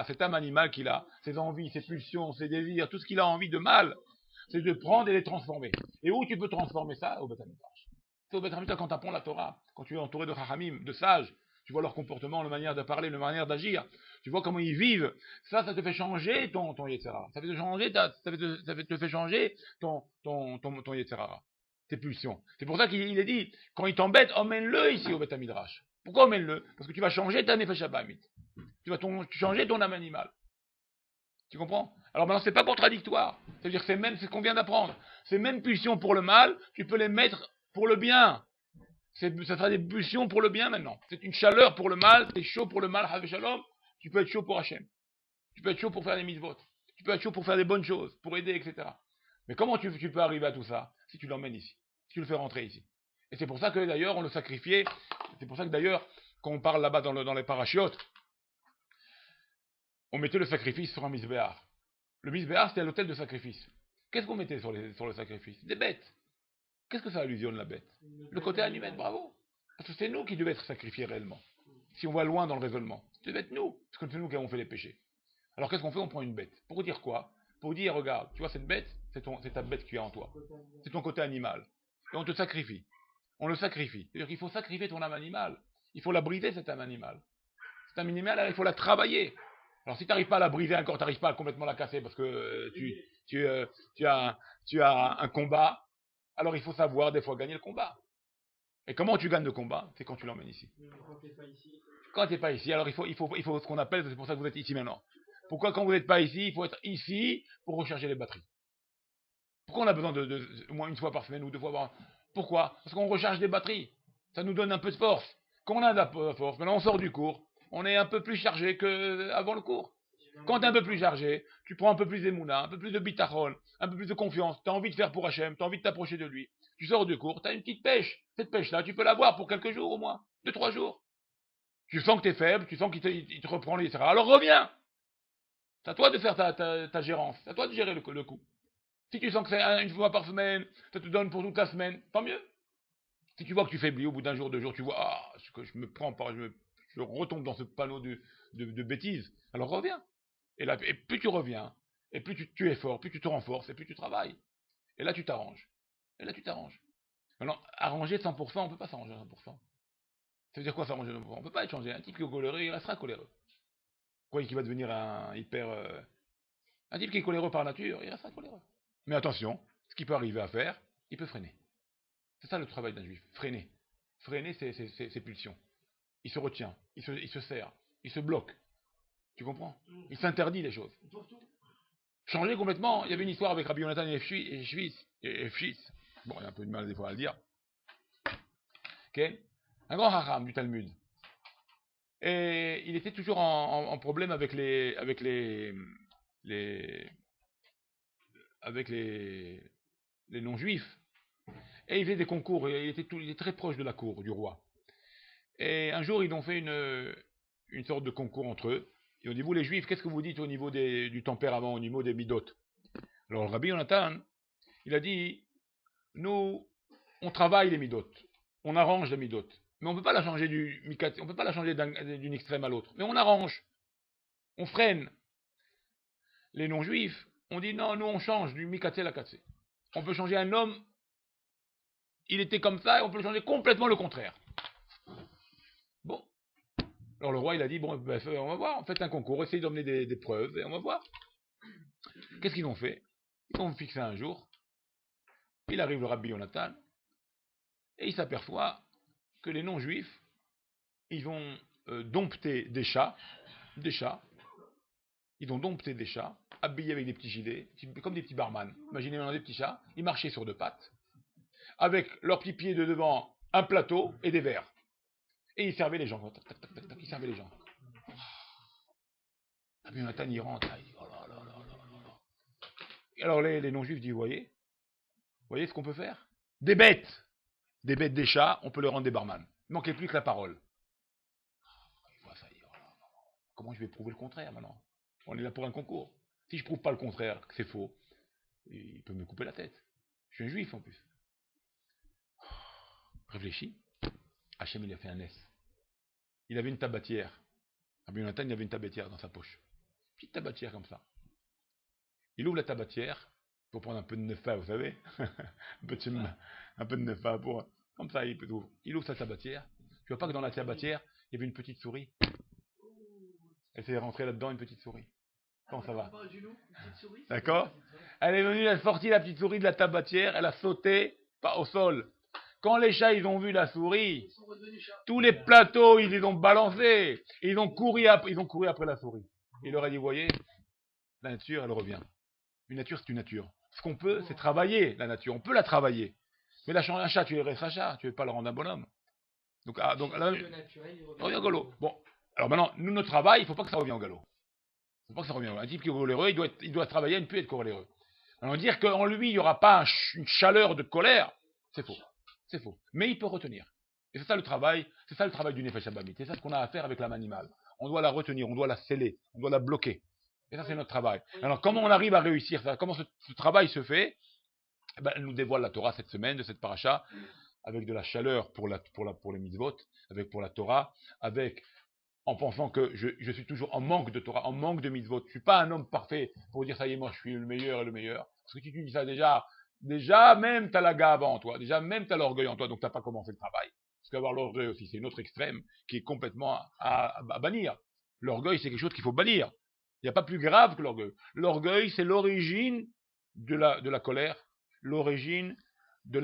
[SPEAKER 1] cette âme animale qu'il a, ses envies, ses pulsions, ses désirs, tout ce qu'il a envie de mal, c'est de prendre et les transformer. Et où tu peux transformer ça? Au Beth Amikdash. C'est au Beth Amikdash quand tu apprends la Torah, quand tu es entouré de chachamim, de sages, tu vois leur comportement, leur manière de parler, leur manière d'agir, tu vois comment ils vivent, ça te fait changer ton Yetzirah. Ça te fait changer ton Yetzirah. Tes pulsions. C'est pour ça qu'il est dit, quand il t'embête, emmène-le ici au Beth Midrash. Pourquoi emmène-le? Parce que tu vas changer ta Nefesh Habamit. Tu vas changer ton âme animale. Tu comprends? Alors maintenant, c'est pas contradictoire. C'est-à-dire que c'est même ce qu'on vient d'apprendre. Ces mêmes pulsions pour le mal, tu peux les mettre pour le bien. Ça sera des pulsions pour le bien maintenant. C'est une chaleur pour le mal, c'est chaud pour le mal, Hav Shalom. Tu peux être chaud pour Hachem. Tu peux être chaud pour faire des mitzvot. Tu peux être chaud pour faire des bonnes choses, pour aider, etc. Mais comment tu peux arriver à tout ça si tu l'emmènes ici? Tu le fais rentrer ici. Et c'est pour ça que d'ailleurs on le sacrifiait. C'est pour ça que d'ailleurs, quand on parle là-bas dans les parachiotes, on mettait le sacrifice sur un misbéar. Le misbéar, c'était l'autel de sacrifice. Qu'est-ce qu'on mettait sur le sacrifice? Des bêtes. Qu'est-ce que ça allusionne, la bête? Le côté animal, bravo. Parce que c'est nous qui devions être sacrifiés réellement. Si on va loin dans le raisonnement, ça devait être nous, parce que c'est nous qui avons fait les péchés. Alors qu'est-ce qu'on fait? On prend une bête. Pour dire quoi? Pour dire, regarde, tu vois cette bête, c'est ta bête qui est en toi. C'est ton côté animal. Et on te sacrifie. On le sacrifie. C'est-à-dire qu'il faut sacrifier ton âme animale. Il faut la briser, cette âme animale. Cette âme animale, il faut la travailler. Alors si tu n'arrives pas à la briser encore, tu n'arrives pas à complètement la casser parce que tu as un combat, alors il faut savoir des fois gagner le combat. Et comment tu gagnes le combat? C'est quand tu l'emmènes ici. Quand tu n'es pas ici, alors il faut ce qu'on appelle, c'est pour ça que vous êtes ici maintenant. Pourquoi quand vous n'êtes pas ici, il faut être ici pour recharger les batteries? Pourquoi on a besoin de au moins une fois par semaine ou 2 fois par an? Pourquoi? Parce qu'on recharge des batteries. Ça nous donne un peu de force. Quand on a de la force, maintenant on sort du cours, on est un peu plus chargé qu'avant le cours. Quand tu es un peu plus chargé, tu prends un peu plus d'émouna, un peu plus de bitachon, un peu plus de confiance, tu as envie de faire pour Hachem, tu as envie de t'approcher de lui. Tu sors du cours, tu as une petite pêche. Cette pêche-là, tu peux l'avoir pour quelques jours au moins, 2-3 jours. Tu sens que tu es faible, tu sens qu'il te reprend les... Alors reviens. C'est à toi de faire ta gérance, c'est à toi de gérer le coup. Si tu sens que c'est une fois par semaine, ça te donne pour toute la semaine, tant mieux. Si tu vois que tu faiblis au bout d'un jour, 2 jours, tu vois, que je me prends pas, je retombe dans ce panneau de bêtises, alors reviens. Et plus tu reviens, et plus tu es fort, plus tu te renforces, et plus tu travailles. Et là tu t'arranges. Maintenant, arranger 100%, on ne peut pas s'arranger à 100%. Ça veut dire quoi s'arranger à 100%? On ne peut pas être changé. Un type qui est coléreux, il restera coléreux. Quoi, qu'il va devenir un hyper... Un type qui est coléreux par nature, il restera coléreux. Mais attention, ce qu'il peut arriver à faire, il peut freiner. C'est ça le travail d'un juif, freiner. Freiner ses pulsions. Il se retient, il se serre, il se bloque. Tu comprends? Il s'interdit les choses. Changer complètement. Il y avait une histoire avec Rabbi Yonatan et Fshis. Bon, il y a un peu de mal des fois à le dire. Okay. Un grand hacham du Talmud. Et il était toujours en problème avec les non-juifs. Et il faisait des concours, et il était très proche de la cour du roi. Et un jour, ils ont fait une sorte de concours entre eux. Ils ont dit, vous les juifs, qu'est-ce que vous dites au niveau du tempérament, au niveau des midot? Alors, Rabbi Yonatan, il a dit, nous, on travaille les midot, on arrange les midot, mais on ne peut pas la changer on peut pas la changer d'une extrême à l'autre, mais on arrange, on freine. Les non-juifs, on dit non, nous on change du mikatsé à la katsé. On peut changer un homme, il était comme ça, et on peut le changer complètement le contraire. Bon. Alors le roi, il a dit, bon, ben, on va voir, faites un concours, essayez d'emmener des preuves, et on va voir. Qu'est-ce qu'ils ont fait? Ils ont fixé un jour, il arrive le Rabbi Yonatan, et il s'aperçoit que les non-juifs, ils vont dompter des chats, ils ont dompté des chats, habillés avec des petits gilets, comme des petits barman. Imaginez maintenant des petits chats, ils marchaient sur deux pattes, avec leurs petits pieds de devant, un plateau et des verres. Et ils servaient les gens. Tac, tac, tac, tac, ils servaient les gens. Rabbi Yonatan, il rentre, il dit, oh là là là là là. Et alors les non-juifs disent, vous voyez ce qu'on peut faire? Des bêtes, des chats, on peut les rendre des barman. Il ne manquait plus que la parole. Il voit ça, il dit, oh là là, comment je vais prouver le contraire maintenant? On est là pour un concours. Si je prouve pas le contraire, que c'est faux, il peut me couper la tête. Je suis un juif en plus. Réfléchis. Hachem, il a fait un S. Il avait une tabatière. Rabbi Yonatan, il avait une tabatière dans sa poche. Petite tabatière comme ça. Il ouvre la tabatière pour prendre un peu de nefa, vous savez. un peu de nefa pour... Comme ça, il ouvre sa tabatière. Tu vois pas que dans la tabatière, il y avait une petite souris. Elle s'est rentrée là-dedans, une petite souris. Comment ça va? D'accord? Elle est venue, elle a sorti la petite souris de la tabatière, elle a sauté, pas au sol. Quand les chats, ils ont vu la souris, tous les plateaux, ils les ont balancés. Et ils ont couru après la souris. Il leur a dit, vous voyez, la nature, elle revient. Une nature, c'est une nature. Ce qu'on peut, c'est travailler la nature. On peut la travailler. Mais un chat, tu restes un chat. Tu ne veux pas le rendre un bonhomme. Donc là, il revient au galop. Bon, alors maintenant, nous, notre travail, il ne faut pas que ça revienne au galop. Il ne faut pas que ça revienne au galop. Un type qui est coléreux, il doit travailler à ne plus être coléreux. Alors dire qu'en lui, il n'y aura pas une chaleur de colère, c'est faux. C'est faux. Mais il peut retenir. Et c'est ça le travail du Nefesh Habamit. C'est ça ce qu'on a à faire avec l'âme animale. On doit la retenir, on doit la sceller, on doit la bloquer. Et ça, c'est notre travail. Alors, comment on arrive à réussir ça? Comment ce travail se fait? Eh ben, elle nous dévoile la Torah cette semaine, de cette paracha, avec de la chaleur pour les mitzvot, pour la Torah, en pensant que je suis toujours en manque de Torah, en manque de mitzvot. Je ne suis pas un homme parfait pour dire, ça y est, moi, je suis le meilleur et le meilleur. Parce que si tu dis ça déjà même tu as la gave en toi, déjà même tu as l'orgueil en toi, donc tu n'as pas commencé le travail. Parce qu'avoir l'orgueil aussi, c'est une autre extrême qui est complètement à bannir. L'orgueil, c'est quelque chose qu'il faut bannir. Il n'y a pas plus grave que l'orgueil. L'orgueil, c'est l'origine de la colère, l'origine de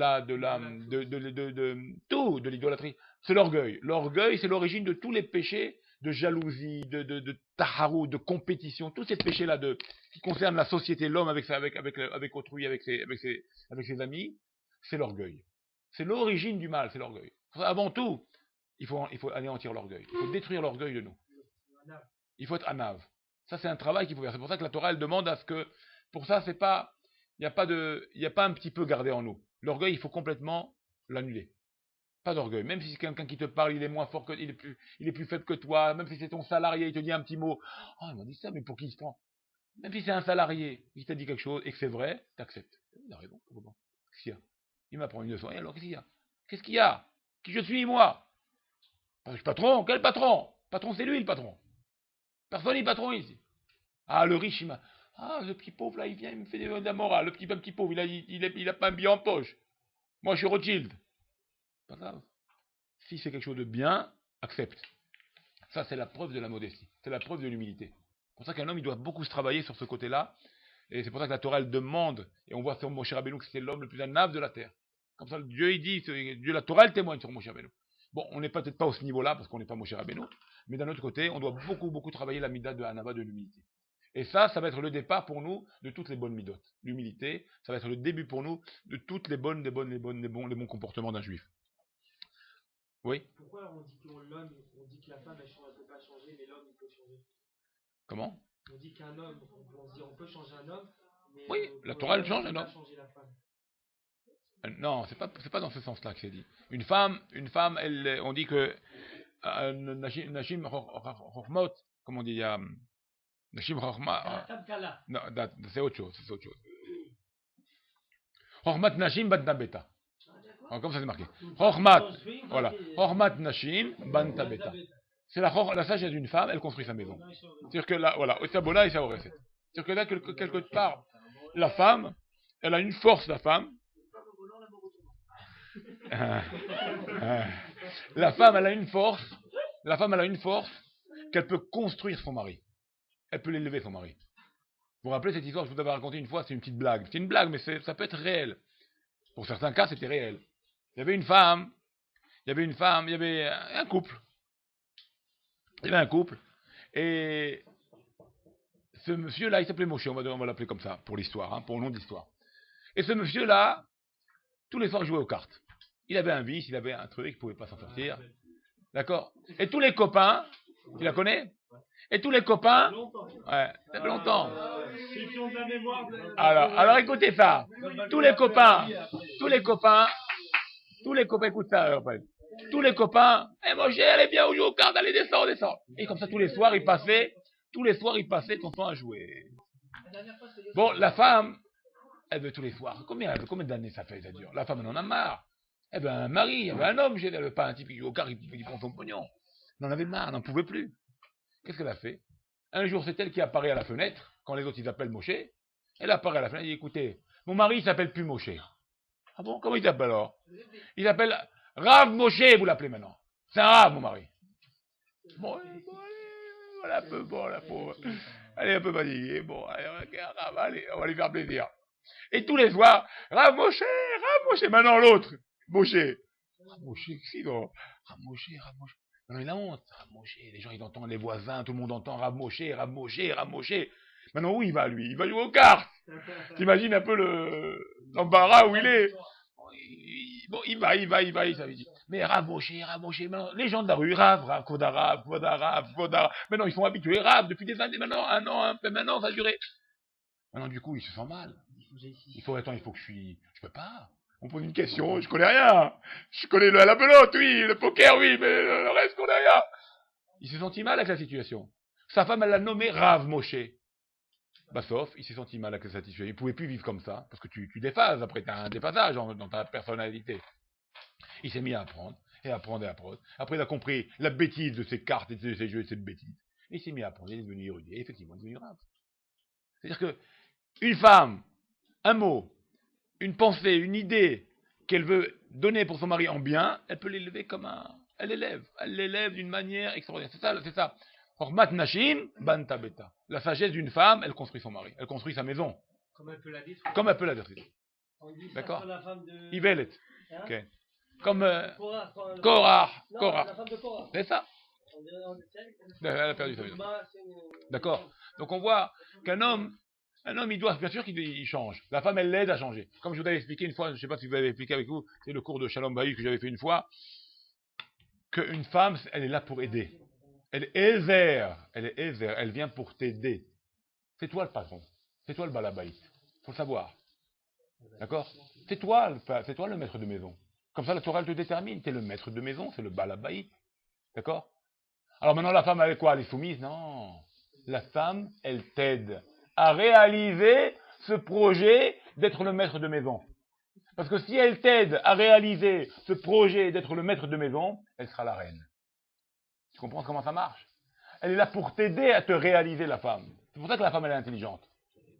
[SPEAKER 1] l'idolâtrie. C'est l'orgueil. L'orgueil, c'est l'origine de tous les péchés de jalousie, de taharou, de compétition, tous ces péchés-là qui concernent la société, l'homme avec autrui, avec ses amis, c'est l'orgueil. C'est l'origine du mal, c'est l'orgueil. Avant tout, il faut anéantir l'orgueil. Il faut détruire l'orgueil de nous. Il faut être anav. Ça, c'est un travail qu'il faut faire. C'est pour ça que la Torah, elle demande à ce que, pour ça, il n'y a pas un petit peu gardé en nous. L'orgueil, il faut complètement l'annuler. Pas d'orgueil. Même si c'est quelqu'un qui te parle, il est moins fort il est plus faible que toi, même si c'est ton salarié, il te dit un petit mot. Oh, il m'a dit ça, mais pour qui il se prend? Même si c'est un salarié, il t'a dit quelque chose et que c'est vrai, t'acceptes. Il a raison. Qu'est-ce qu'il y a? Il m'apprend une leçon. Et alors, qu'est-ce qu'il y a? Qu'est-ce qu'il y a? Qui je suis, moi? Patron? Quel patron? Patron, c'est lui le patron. Personne n'est patron ici. Ah, le riche, il m'a... Ah, le petit pauvre, là, il vient, il me fait de la morale. Le petit pauvre, il a pas un billet en poche. Moi, je suis Rothschild. Pas grave. Si c'est quelque chose de bien, accepte. Ça, c'est la preuve de la modestie. C'est la preuve de l'humilité. C'est pour ça qu'un homme, il doit beaucoup se travailler sur ce côté-là. Et c'est pour ça que la Torah, elle demande, et on voit sur Moshe Rabbeinu que c'est l'homme le plus anave de la terre. Comme ça, Dieu, il dit, la Torah, elle témoigne sur Moshe Rabbeinu. Bon, on n'est peut-être pas à ce niveau-là, parce qu'on n'est pas Moshe Rabbeinu, mais d'un autre côté, on doit beaucoup travailler la mida de Hanava, de l'humilité. Et ça va être le départ pour nous de toutes les bonnes midotes. L'humilité, ça va être le début pour nous de toutes les bons comportements d'un juif. Oui.
[SPEAKER 2] Pourquoi on dit que l'homme, on dit que la femme, elle ne peut pas changer, mais l'homme, il peut changer?
[SPEAKER 1] Comment?
[SPEAKER 2] On dit qu'un homme, on peut changer un homme, mais
[SPEAKER 1] oui, la Torah, elle change
[SPEAKER 2] un
[SPEAKER 1] un homme.
[SPEAKER 2] Changer la femme.
[SPEAKER 1] Non, c'est pas dans ce sens-là que c'est dit. Une femme, on dit que Nashim Chochmot, comment on dit, Nashim Chochma, non, c'est autre chose, Chochmat Nashim Banta Beta. Comme ça c'est marqué. Chochmat, voilà. Chochmat Nashim Banta Beta. C'est la sagesse d'une femme, elle construit sa maison. C'est-à-dire que là, voilà, Otsabona et Saoreset. C'est-à-dire que là, quelque part, la femme, elle a une force, la femme. La femme, elle a une force. La femme, elle a une force qu'elle peut construire son mari. Elle peut l'élever, son mari. Vous vous rappelez cette histoire que je vous avais racontée une fois, c'est une petite blague. C'est une blague, mais ça peut être réel. Pour certains cas, c'était réel. Il y avait une femme, il y avait un couple. Il y avait un couple. Et ce monsieur-là, il s'appelait Moshe, on va l'appeler comme ça, pour l'histoire, hein, pour le nom de l'histoire. Et ce monsieur-là, tous les soirs, jouait aux cartes. Il avait un vice, il avait un truc, il ne pouvait pas s'en sortir. D'accord? Et tous les copains, tu la connais? Et tous les copains, ouais, ça fait longtemps. Alors écoutez ça. Tous les copains, écoute ça, après. Tous les copains, Moshe, allez bien, on joue aux cartes, allez, descends. Et comme ça, tous les soirs, il passait son temps à jouer. Bon, la femme, elle veut tous les soirs. Combien d'années ça dure? La femme, elle en a marre. Elle veut un mari, elle veut un homme, elle veut pas un type qui joue aux cartes, qui prend son pognon. Elle en avait marre, elle n'en pouvait plus. Qu'est-ce qu'elle a fait? Un jour, c'est elle qui apparaît à la fenêtre, quand les autres, ils appellent Moshe. Elle apparaît à la fenêtre, elle dit, écoutez, mon mari, il s'appelle plus Moshe. Ah bon? Comment il s'appelle alors? Il s'appelle Rav Moshe, vous l'appelez maintenant. C'est un Rav, mon mari. Bon, voilà un peu, bon, la pauvre. Elle est un peu fatiguée. Bon, allez, on va lui faire plaisir. Et tous les soirs, Rav Moshe. Maintenant l'autre, Moshe. Rav Moshe, si, non. Rav Moshe. Maintenant il a honte. Rav Moshe, les gens, ils entendent, les voisins, tout le monde entend Rav Moshe. Maintenant, où il va, lui? Il va jouer aux cartes. T'imagines un peu l'embarras où il est. Bon, il va, ça veut dire. Mais Rav Moshe, maintenant, les gens de la rue, Rav, Kodara. Maintenant, ils sont habitués, Rav, depuis des années, maintenant, maintenant, ça a duré. Maintenant, du coup, il se sent mal. Il faut que je peux pas. On pose une question, je connais rien. Je connais la pelote, oui, le poker, oui, mais le reste, je connais rien. Il s'est senti mal avec la situation. Sa femme, elle l'a nommé Rav Moshe. Bah, sauf, il s'est senti mal avec la situation. Il ne pouvait plus vivre comme ça, parce que tu déphases, après, tu as un déphasage dans ta personnalité. Il s'est mis à apprendre. Après, il a compris la bêtise de ces cartes et de ces jeux et de cette bêtise. Et il s'est mis à apprendre, il est devenu érudit. Et effectivement, il est devenu Rav. C'est-à-dire que une femme, un mot, une pensée, une idée qu'elle veut donner pour son mari en bien, elle peut l'élever comme un... Elle l'élève d'une manière extraordinaire. C'est ça. Hormat Nashim, Banta Beta. La sagesse d'une femme, elle construit son mari. Elle construit sa maison.
[SPEAKER 2] Comme elle peut la détruire.
[SPEAKER 1] D'accord?
[SPEAKER 2] De...
[SPEAKER 1] Yvelet.
[SPEAKER 2] Hein?
[SPEAKER 1] Okay. Comme
[SPEAKER 2] Korah.
[SPEAKER 1] La femme de Korah. C'est ça. Elle a perdu sa maison. D'accord? Donc on voit qu'un homme, il doit, bien sûr qu'il change. La femme, elle l'aide à changer. Comme je vous avais expliqué une fois, je ne sais pas si vous avez expliqué avec vous, c'est le cours de Shalom Bayou que j'avais fait une fois, qu'une femme, elle est là pour aider. Elle est ézer, elle vient pour t'aider. C'est toi le patron, c'est toi le balabaït. Faut le savoir. D'accord? C'est toi le maître de maison. Comme ça, la Torah, elle te détermine. Tu es le maître de maison, c'est le balabaït. D'accord? Alors maintenant, la femme, elle est quoi? Elle est soumise? Non. La femme, elle t'aide à réaliser ce projet d'être le maître de maison. Parce que si elle t'aide à réaliser ce projet d'être le maître de maison, elle sera la reine. Tu comprends comment ça marche? Elle est là pour t'aider à te réaliser, la femme. C'est pour ça que la femme, elle est intelligente.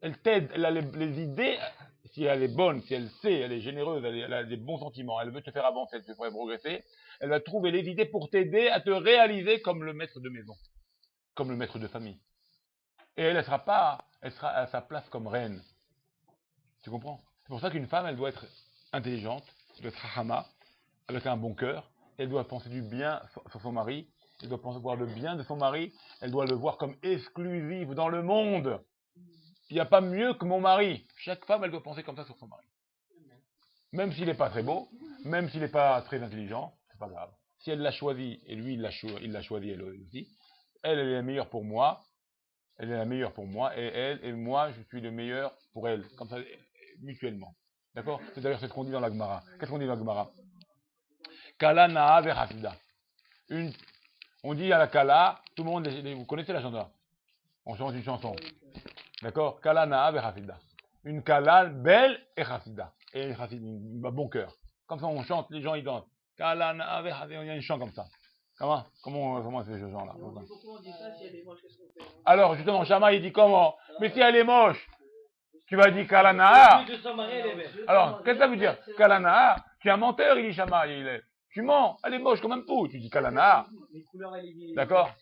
[SPEAKER 1] Elle t'aide, elle a les idées, si elle est bonne, si elle sait, elle est généreuse, elle a des bons sentiments, elle veut te faire avancer, elle te faire progresser, elle va trouver les idées pour t'aider à te réaliser comme le maître de maison, comme le maître de famille. Et elle sera à sa place comme reine. Tu comprends? C'est pour ça qu'une femme, elle doit être intelligente, elle doit être hahama, avec un bon cœur, elle doit penser du bien sur son mari, elle doit voir le bien de son mari, elle doit le voir comme exclusif dans le monde. Il n'y a pas mieux que mon mari. Chaque femme, elle doit penser comme ça sur son mari. Même s'il n'est pas très beau, même s'il n'est pas très intelligent, c'est pas grave. Si elle l'a choisi, et lui il l'a choisi elle aussi, elle est la meilleure pour moi, elle est la meilleure pour moi, et moi je suis le meilleur pour elle, comme ça, mutuellement. D'accord? C'est d'ailleurs ce qu'on dit dans la Gemara. Qu'est-ce qu'on dit dans la Gemara? Kala na'a verhafida. On dit à la Kala, tout le monde, vous connaissez la chanson? On chante une chanson. D'accord? Kala na'a verhafida. Une Kala belle et hafida. Et un bon cœur. Comme ça on chante, les gens ils dansent. Kala na'a verhafida. Il y a une chant comme ça. Comment c'est ce genre-là?
[SPEAKER 2] Pourquoi on dit ça si elle est moche? Qu'est-ce qu'on fait?
[SPEAKER 1] Alors justement, Shama il dit comment? Mais si elle est moche, tu vas dire Kala na'a. Alors, qu'est-ce que ça veut dire? Kala na'a, tu es un menteur, il dit Shama, tu mens, elle est moche comme un pou, tu dis Kala na'a. D'accord?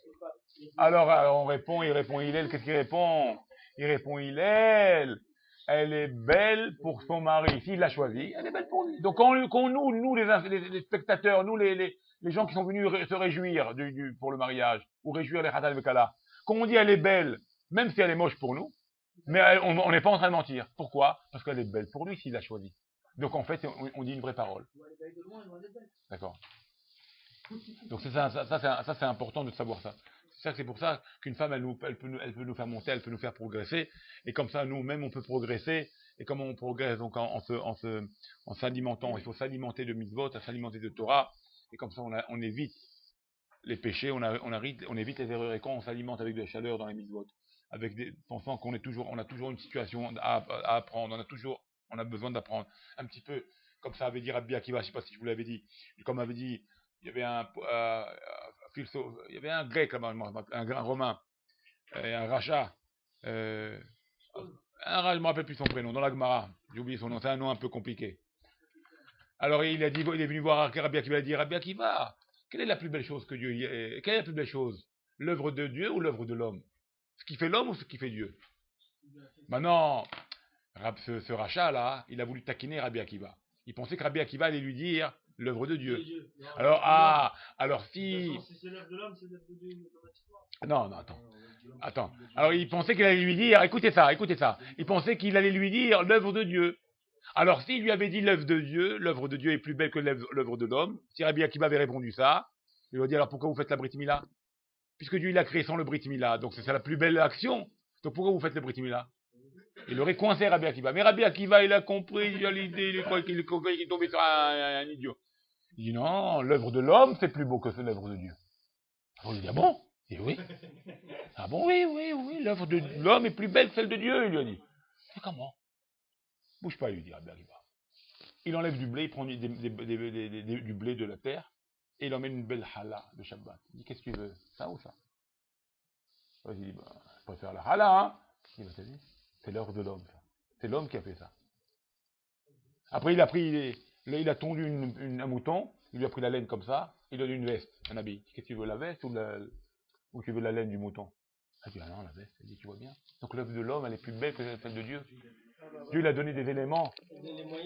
[SPEAKER 1] Alors, on répond, il répond Hillel, qu'est-ce qu'il répond? Il répond Hillel, elle est belle pour son mari, s'il l'a choisi, elle est belle pour lui. Donc quand nous les spectateurs, nous les gens qui sont venus se réjouir pour le mariage, ou réjouir les Khatal Bekala, quand on dit elle est belle, même si elle est moche pour nous, mais on n'est pas en train de mentir. Pourquoi? Parce qu'elle est belle pour lui s'il l'a choisi. Donc en fait, on dit une vraie parole. D'accord. Donc ça c'est important de savoir ça. C'est pour ça qu'une femme, elle peut nous faire monter, elle peut nous faire progresser. Et comme ça, nous-mêmes, on peut progresser. Et comment on progresse? Donc en s'alimentant. Il faut s'alimenter de mitzvot, s'alimenter de Torah. Et comme ça, on évite les péchés, on évite les erreurs. Et quand on s'alimente avec de la chaleur dans les mitzvot, pensant qu'on a toujours une situation à apprendre, on a besoin d'apprendre. Un petit peu, comme ça avait dit Rabbi Akiva, je ne sais pas si je vous l'avais dit. Comme avait dit, il y avait un grec là-bas, un romain, un rachat, je ne me rappelle plus son prénom, dans la Gemara, j'ai oublié son nom, c'est un nom un peu compliqué. Alors il est venu voir Rabbi Akiva, il a dit, Rabbi Akiva, quelle est la plus belle chose que Dieu, quelle est la plus belle chose? L'œuvre de Dieu ou l'œuvre de l'homme? Ce qui fait l'homme ou ce qui fait Dieu? Maintenant, ce rachat là, il a voulu taquiner Rabbi Akiva. Il pensait que Rabbi Akiva allait lui dire l'œuvre de Dieu. Alors si...
[SPEAKER 2] C'est l'œuvre de l'homme, c'est l'œuvre de Dieu automatiquement.
[SPEAKER 1] Non, attends. Alors il pensait qu'il allait lui dire, écoutez ça. Il pensait qu'il allait lui dire l'œuvre de Dieu. Alors s'il lui avait dit l'œuvre de Dieu est plus belle que l'œuvre de l'homme, si Rabbi Akiva avait répondu ça, il lui a dit alors pourquoi vous faites la Brit Mila? Puisque Dieu il a créé sans le Brit Mila, donc c'est la plus belle action. Donc pourquoi vous faites le Brit Mila? Il aurait coincé Rabbi Akiva. Mais Rabbi Akiva, il a compris, il a l'idée, il est tombé sur un idiot. Il dit non, l'œuvre de l'homme, c'est plus beau que l'œuvre de Dieu. On lui dit, ah bon? Il dit oui. Ah bon, oui, l'œuvre de l'homme est plus belle que celle de Dieu, il lui a dit. Mais comment? Bouge pas, il lui dit Rabbi Akiva. Il enlève du blé, il prend du blé de la terre, et il emmène une belle challah de Shabbat. Il dit, qu'est-ce que tu veux? Ça ou ça? Il dit, je préfère la challah, hein? Il dit, t'as vu? C'est l'œuvre de l'homme, ça. C'est l'homme qui a fait ça. Après, il a tondu un mouton, il lui a pris la laine comme ça, il lui a donné une veste, un habit. Qu'est-ce que tu veux, la veste ou tu veux la laine du mouton? Il dit, ah non, la veste. Il dit, tu vois bien. Donc l'œuvre de l'homme, elle est plus belle que celle de Dieu. Dieu, il a donné des éléments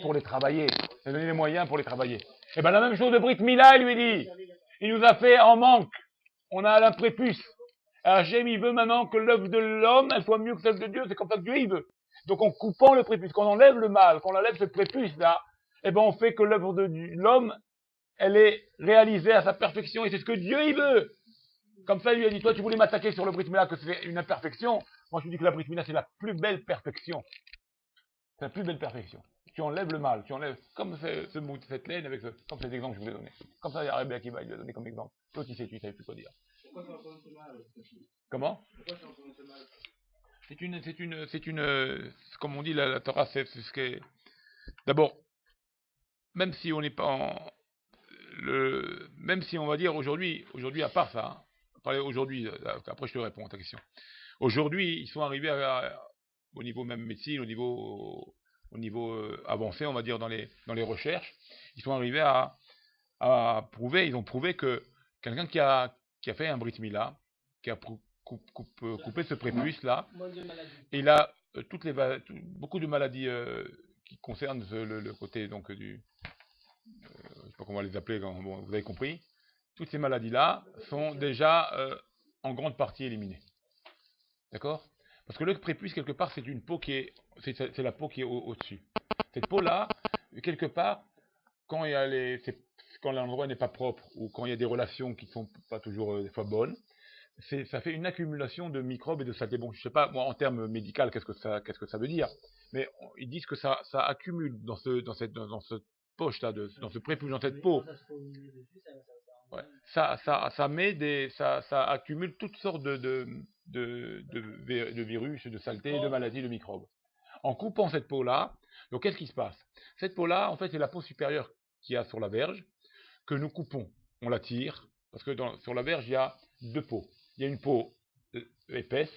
[SPEAKER 1] pour les travailler. Il a donné les moyens pour les travailler. Et bien la même chose de Brit Mila, il lui dit. Il nous a fait en manque. On a un prépuce. Hachem, il veut maintenant que l'œuvre de l'homme, elle soit mieux que celle de Dieu. C'est comme ça que Dieu, il veut. Donc en coupant le prépuce, quand on enlève le mal, quand on enlève ce prépuce-là, eh ben on fait que l'œuvre de l'homme, elle est réalisée à sa perfection. Et c'est ce que Dieu, il veut. Comme ça, il lui a dit, toi, tu voulais m'attaquer sur le Brit Mila, que c'est une imperfection. Moi, je te dis que la Brit Mila, c'est la plus belle perfection. C'est la plus belle perfection. Tu enlèves le mal, tu enlèves, comme cette laine, comme cet exemple que je vous ai donné. Comme ça, il y a Rabbi Akiva, il lui a donné comme exemple. Toi, tu savais plus quoi dire.
[SPEAKER 2] Pourquoi c'est encore un mal?
[SPEAKER 1] Comment?
[SPEAKER 2] Pourquoi c'est encore un mal?
[SPEAKER 1] C'est une, comme on dit, la Torah, c'est ce qui est, d'abord, même si on n'est pas même si on va dire aujourd'hui, à part ça, hein, parler aujourd'hui, après je te réponds à ta question. Aujourd'hui, ils sont arrivés au niveau même médecine, au niveau avancé, on va dire, dans les recherches, ils sont arrivés à prouver, ils ont prouvé que quelqu'un qui a fait un Brit Mila, qui a coupé ce prépuce là, et il a beaucoup de maladies qui concernent le côté donc pas comment on va les appeler, bon, vous avez compris, toutes ces maladies-là sont déjà en grande partie éliminées. D'accord? Parce que le prépuce, quelque part, c'est une peau qui est, c'est la peau qui est au-dessus. Cette peau-là, quelque part, quand il y a quand l'endroit n'est pas propre ou quand il y a des relations qui ne sont pas toujours des fois bonnes, ça fait une accumulation de microbes et de saleté. Bon, je sais pas, moi, en termes médicaux, qu'est-ce que ça veut dire? Mais ils disent que ça accumule dans cette poche-là, dans ce prépuce, dans cette peau. Ouais. Ça accumule toutes sortes de virus, de saletés, de maladies, de microbes. En coupant cette peau-là, donc qu'est-ce qui se passe? Cette peau-là, en fait, c'est la peau supérieure qu'il y a sur la verge, que nous coupons. On la tire, parce que sur la verge, il y a deux peaux. Il y a une peau épaisse,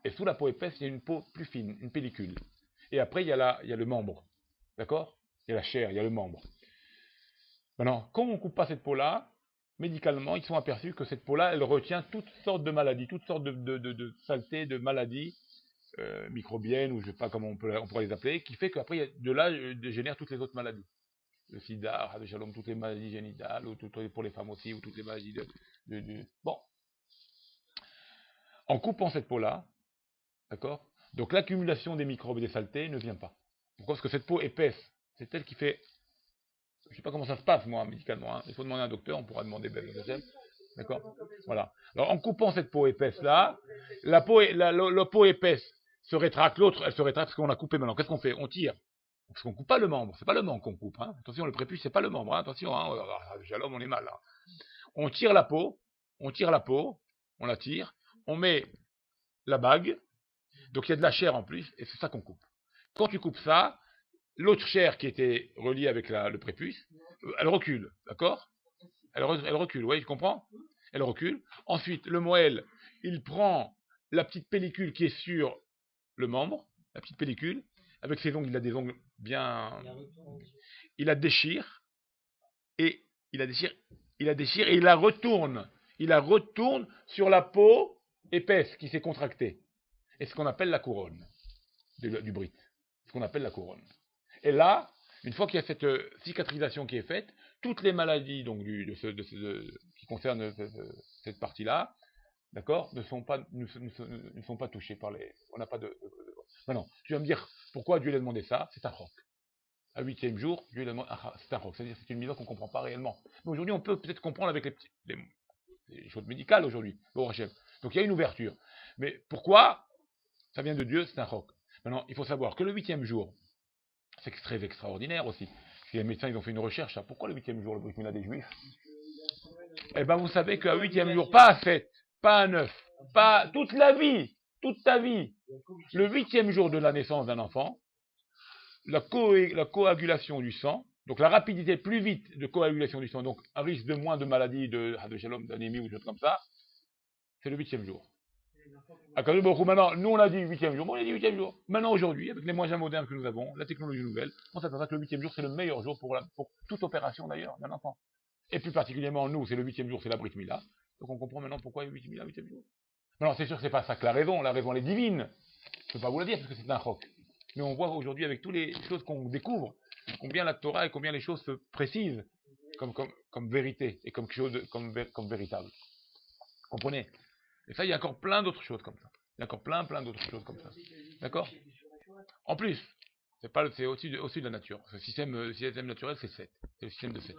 [SPEAKER 1] et sous la peau épaisse, il y a une peau plus fine, une pellicule. Et après, il y a le membre. D'accord? Il y a la chair, il y a le membre. Maintenant, quand on ne coupe pas cette peau-là, médicalement, ils sont aperçus que cette peau-là, elle retient toutes sortes de maladies, toutes sortes de saletés, de maladies microbiennes, ou je ne sais pas comment on pourrait les appeler, qui fait qu'après, de là, génère toutes les autres maladies. Le sida, toutes les maladies génitales, ou pour les femmes aussi, ou toutes les maladies Bon. En coupant cette peau-là, d'accord? Donc l'accumulation des microbes et des saletés ne vient pas. Pourquoi? Parce que cette peau épaisse, c'est elle qui fait... Je ne sais pas comment ça se passe, moi, médicalement. Hein. Il faut demander à un docteur, on pourra demander d'accord? Voilà. Alors, en coupant cette peau épaisse-là, la peau épaisse se rétracte, l'autre, elle se rétracte parce qu'on l'a coupé maintenant. Qu'est-ce qu'on fait? On tire. Parce qu'on ne coupe pas le membre. C'est pas le membre qu'on coupe. Hein. Attention, le prépuce, c'est pas le membre. Hein. Attention, hein. L'homme, on est mal. Là. On tire la peau, on la tire, on met la bague, donc il y a de la chair en plus, et c'est ça qu'on coupe. Quand tu coupes ça, l'autre chair qui était reliée avec le prépuce, elle recule, d'accord? Elle recule, oui, tu comprends? Elle recule. Ensuite, le moelle, il prend la petite pellicule qui est sur le membre, la petite pellicule, avec ses ongles, il a des ongles bien... Il la déchire, et il la déchire, et il la retourne. Il la retourne sur la peau épaisse qui s'est contractée. Et ce qu'on appelle la couronne du brit. Ce qu'on appelle la couronne. Et là, une fois qu'il y a cette cicatrisation qui est faite, toutes les maladies donc, qui concernent cette partie-là, d'accord, ne sont pas touchées par les... On n'a pas Maintenant, tu vas me dire, pourquoi Dieu lui a demandé ça? C'est un roc. À 8e jour, Dieu lui a demandé, c'est un roc. C'est-à-dire c'est une mise qu'on ne comprend pas réellement. Mais aujourd'hui, on peut peut-être comprendre avec les choses médicales aujourd'hui. Donc il y a une ouverture. Mais pourquoi? Ça vient de Dieu, c'est un roc. Maintenant, il faut savoir que le 8e jour, c'est très extraordinaire aussi. Les médecins, ils ont fait une recherche. Pourquoi le 8e jour, le brit mila des Juifs? Eh bien, vous savez qu'à 8e jour, pas à 7, pas à 9, pas toute la vie, toute ta vie, le 8e jour de la naissance d'un enfant, la coagulation du sang, donc la rapidité plus vite de coagulation du sang, donc un risque de moins de maladies, d'anémie ou de choses comme ça, c'est le 8e jour. Maintenant, nous on a dit 8e jour, bon, on a dit 8e jour. Maintenant, aujourd'hui, avec les moyens modernes que nous avons, la technologie nouvelle, on s'aperçoit que le 8e jour, c'est le meilleur jour pour toute opération d'ailleurs d'un enfant. Et plus particulièrement, nous, c'est le 8e jour, c'est la brit mila. Donc on comprend maintenant pourquoi il y a 8e jour. Non, c'est sûr que c'est pas ça que la raison elle est divine. Je ne peux pas vous le dire parce que c'est un roc. Mais on voit aujourd'hui avec toutes les choses qu'on découvre, combien la Torah et combien les choses se précisent comme vérité et comme véritable. Vous comprenez? Et ça, il y a encore plein d'autres choses comme ça. Il y a encore plein d'autres choses comme ça. D'accord? En plus, c'est au-dessus de la nature. Le système naturel, c'est 7. C'est le système de 7.